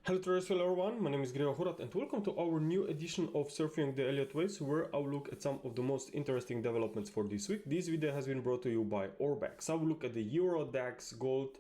Hello terrestrial everyone, my name is Gregor Horvat and welcome to our new edition of Surfing the Elliott Waves, where I'll look at some of the most interesting developments for this week. This video has been brought to you by Orbex. I will look at the Euro, DAX, Gold,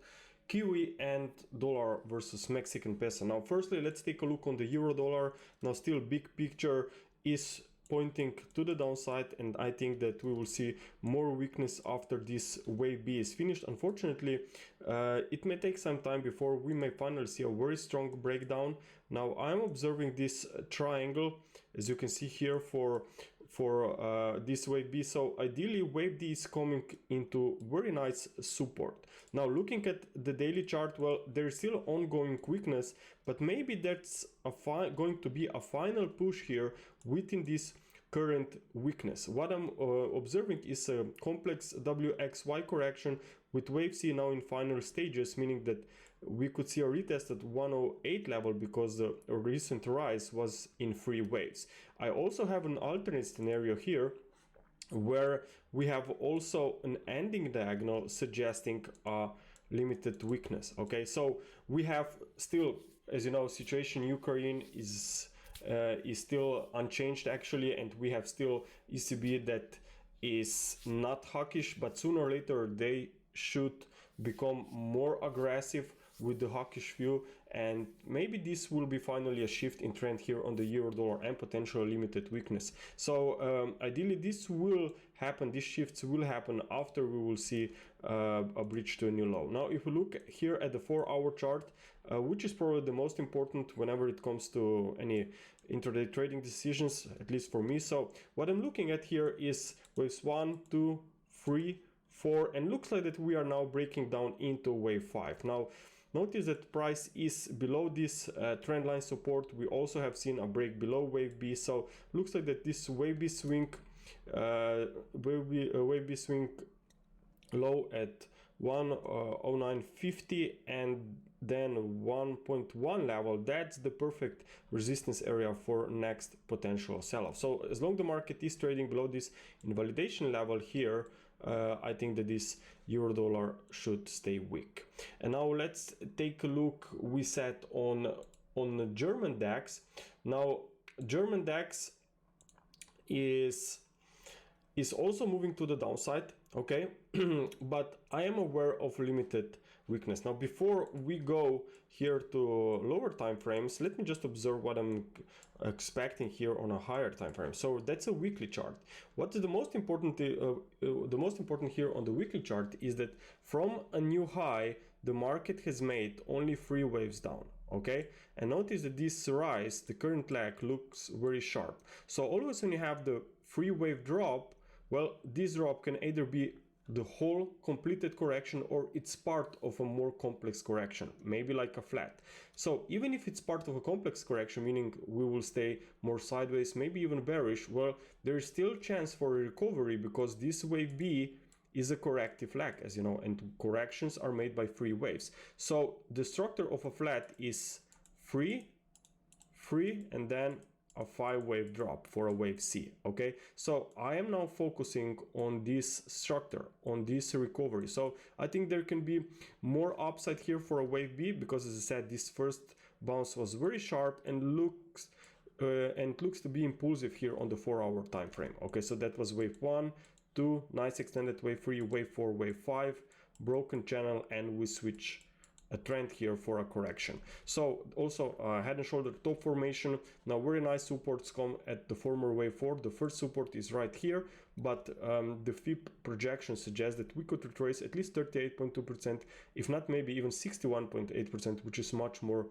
Kiwi and dollar versus Mexican peso. Now firstly, let's take a look on the Euro dollar. Now still big picture is pointing to the downside, and I think that we will see more weakness after this wave B is finished. Unfortunately, it may take some time before we may finally see a very strong breakdown. Now I'm observing this triangle, as you can see here, for this wave B. So ideally wave D is coming into very nice support. Now looking at the daily chart, well, there's still ongoing weakness, but maybe that's going to be a final push here within this current weakness. What I'm observing is a complex WXY correction with wave C now in final stages, meaning that we could see a retest at 108 level because the recent rise was in 3 waves. I also have an alternate scenario here where we have also an ending diagonal suggesting a limited weakness. Okay, so we have still, as you know, situation Ukraine is still unchanged actually, and we have still ECB that is not hawkish, but sooner or later they should become more aggressive with the hawkish view, and maybe this will be finally a shift in trend here on the euro dollar and potential limited weakness. So ideally this will happen, these shifts will happen after we will see a breach to a new low. Now if we look here at the 4-hour chart, which is probably the most important whenever it comes to any intraday trading decisions, at least for me. So what I'm looking at here is waves 1, 2, 3, 4, and looks like that we are now breaking down into wave 5. Now notice that price is below this trend line support. We also have seen a break below wave B, so looks like that this wave B swing low at 109.50 and then 1.1 level, that's the perfect resistance area for next potential sell-off. So as long as the market is trading below this invalidation level here, I think that this euro dollar should stay weak. And now let's take a look, we set on the German DAX. Now German DAX is also moving to the downside, okay? But I am aware of limited weakness. Now before we go here to lower time frames, let me just observe what I'm expecting here on a higher time frame. So that's a weekly chart. What is the most important here on the weekly chart is that from a new high the market has made only 3 waves down. Okay, and notice that this rise, the current leg, looks very sharp. So always when you have the 3-wave drop, well, this drop can either be the whole completed correction or it's part of a more complex correction, maybe like a flat. So even if it's part of a complex correction, meaning we will stay more sideways, maybe even bearish, well, there is still chance for a recovery because this wave B is a corrective leg, as you know, and corrections are made by 3 waves. So the structure of a flat is 3, and then a 5-wave drop for a wave C. Okay, so I am now focusing on this structure, on this recovery. So I think there can be more upside here for a wave B because, as I said, this first bounce was very sharp and looks to be impulsive here on the 4-hour time frame. Okay, so that was wave 1, 2, nice extended wave 3, wave 4, wave 5, broken channel, and we switch a trend here for a correction. So also head and shoulder top formation. Now very nice supports come at the former wave 4. The first support is right here, but the FIB projection suggests that we could retrace at least 38.2%, if not maybe even 61.8%, which is much more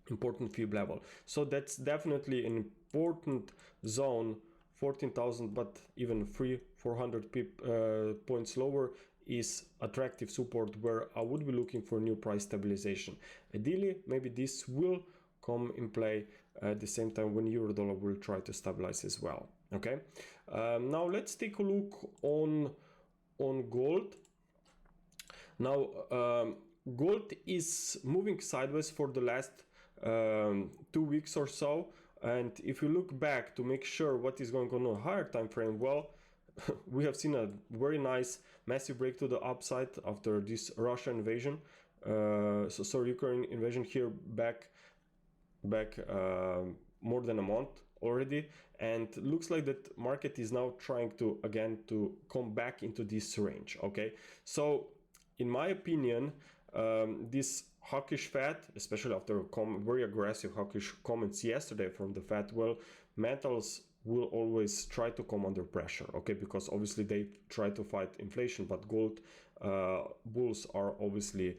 important FIB level. So that's definitely an important zone. 14,000, but even 400 points lower is attractive support where I would be looking for new price stabilization. Ideally, maybe this will come in play at the same time when euro dollar will try to stabilize as well. Okay, now let's take a look on gold. Now gold is moving sideways for the last 2 weeks or so. And if you look back to make sure what is going on a higher time frame, well, we have seen a very nice massive break to the upside after this Russia invasion. Ukraine invasion here back back more than a month already, and looks like that market is now trying to again to come back into this range. Okay, so in my opinion, this hawkish Fed, especially after very aggressive hawkish comments yesterday from the Fed, well, metals will always try to come under pressure, okay, because obviously they try to fight inflation, but gold bulls are obviously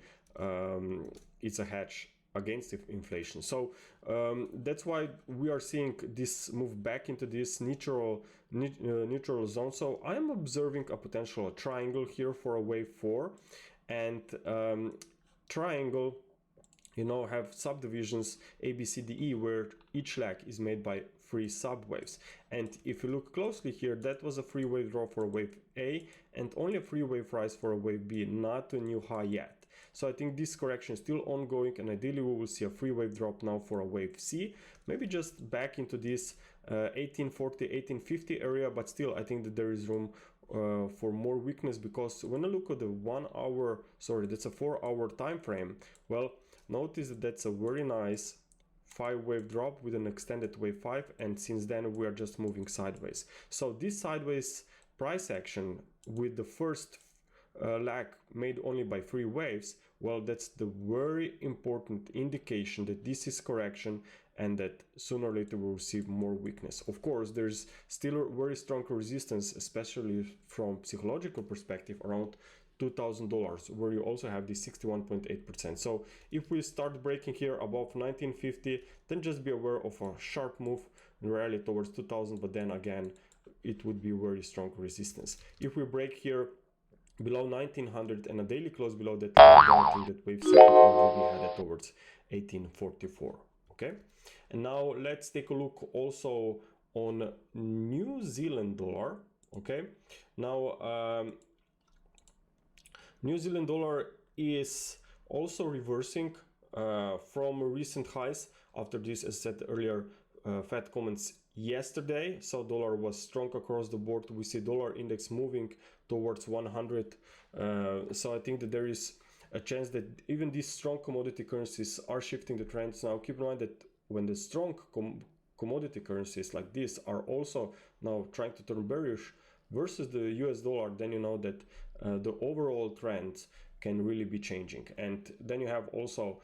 it's a hedge against inflation. So that's why we are seeing this move back into this neutral zone. So I'm observing a potential triangle here for a wave 4, and triangle, you know, have subdivisions A, B, C, D, E, where each leg is made by 3 subwaves. And if you look closely here, that was a 3-wave draw for wave A and only a 3-wave rise for a wave B, not a new high yet. So I think this correction is still ongoing, and ideally we will see a 3-wave drop now for a wave C, maybe just back into this 1840, 1850 area, but still I think that there is room for more weakness, because when I look at the 1 hour, sorry, that's a 4-hour time frame, well, notice that that's a very nice 5-wave drop with an extended wave 5, and since then we are just moving sideways. So this sideways price action with the first lag made only by 3 waves, well, that's the very important indication that this is correction and that sooner or later we'll see more weakness. Of course, there's still very strong resistance, especially from psychological perspective, around $2,000, where you also have the 61.8%. So if we start breaking here above 1950, then just be aware of a sharp move rally towards 2000, but then again it would be very strong resistance. If we break here below 1900 and a daily close below that, I think that wave second will be headed towards 1844. Okay, and now let's take a look also on New Zealand dollar. Okay, now New Zealand dollar is also reversing from recent highs after this, as I said earlier, Fed comments yesterday. So dollar was strong across the board. We see dollar index moving towards 100. So I think that there is a chance that even these strong commodity currencies are shifting the trends. Now keep in mind that when the strong commodity currencies like this are also now trying to turn bearish versus the US dollar, then you know that the overall trend can really be changing. And then you have also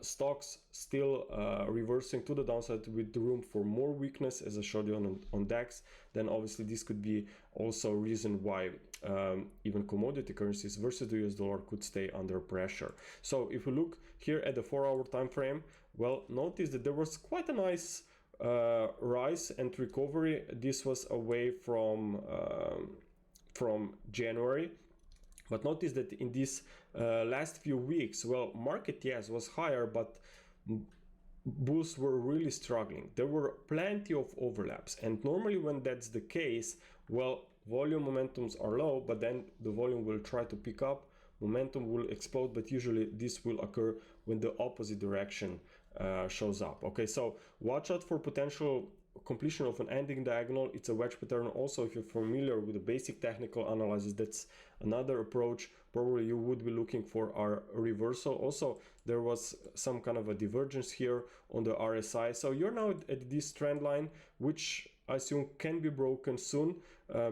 stocks still reversing to the downside with the room for more weakness, as I showed you on DAX. Then obviously this could be also a reason why even commodity currencies versus the US dollar could stay under pressure. So if we look here at the 4-hour time frame, well, notice that there was quite a nice rise and recovery. This was away from January, but notice that in these last few weeks, well, market, yes, was higher, but bulls were really struggling. There were plenty of overlaps, and normally when that's the case, well, volume momentums are low, but then the volume will try to pick up, momentum will explode, but usually this will occur when the opposite direction shows up. Okay, so watch out for potential completion of an ending diagonal. It's a wedge pattern. Also, if you're familiar with the basic technical analysis, that's another approach. Probably you would be looking for our reversal. Also, there was some kind of a divergence here on the RSI. So you're now at this trend line, which I assume can be broken soon,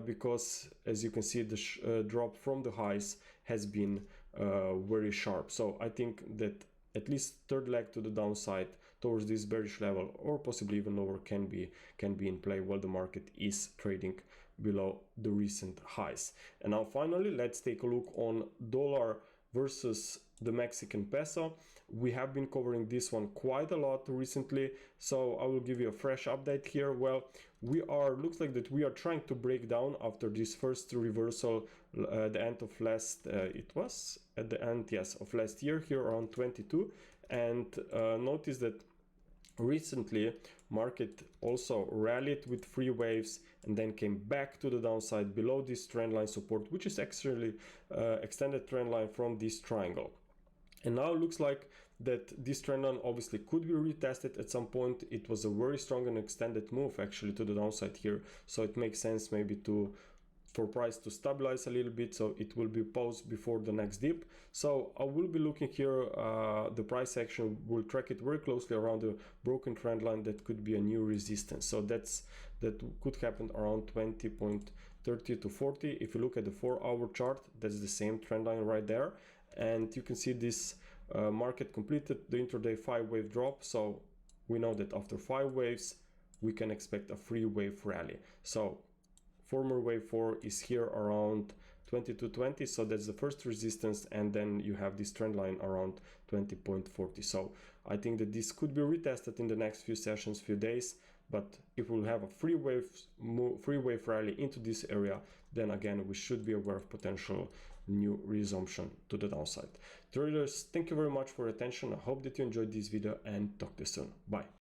because as you can see, the drop from the highs has been very sharp. So I think that at least third leg to the downside towards this bearish level, or possibly even lower, can be in play while the market is trading below the recent highs. And now finally, let's take a look on dollar versus the Mexican peso. We have been covering this one quite a lot recently, so I will give you a fresh update here. Well, looks like that we are trying to break down after this first reversal at the end of last of last year, here around 22. And notice that recently market also rallied with 3 waves and then came back to the downside below this trend line support, which is actually extended trend line from this triangle. And now it looks like that this trend line obviously could be retested at some point. It was a very strong and extended move actually to the downside here, so it makes sense maybe to for price to stabilize a little bit, so it will be paused before the next dip. So I will be looking here, the price action will track it very closely around the broken trend line. That could be a new resistance, so that could happen around 20.30 to 40. If you look at the 4-hour chart, that's the same trend line right there, and you can see this market completed the intraday 5-wave drop. So we know that after 5 waves we can expect a 3-wave rally. So former wave 4 is here around 22.20, so that's the first resistance, and then you have this trend line around 20.40. so I think that this could be retested in the next few sessions, few days, but if we'll have a 3-wave rally into this area, then again we should be aware of potential new resumption to the downside. Traders, thank you very much for your attention. I hope that you enjoyed this video, and talk to you soon. Bye.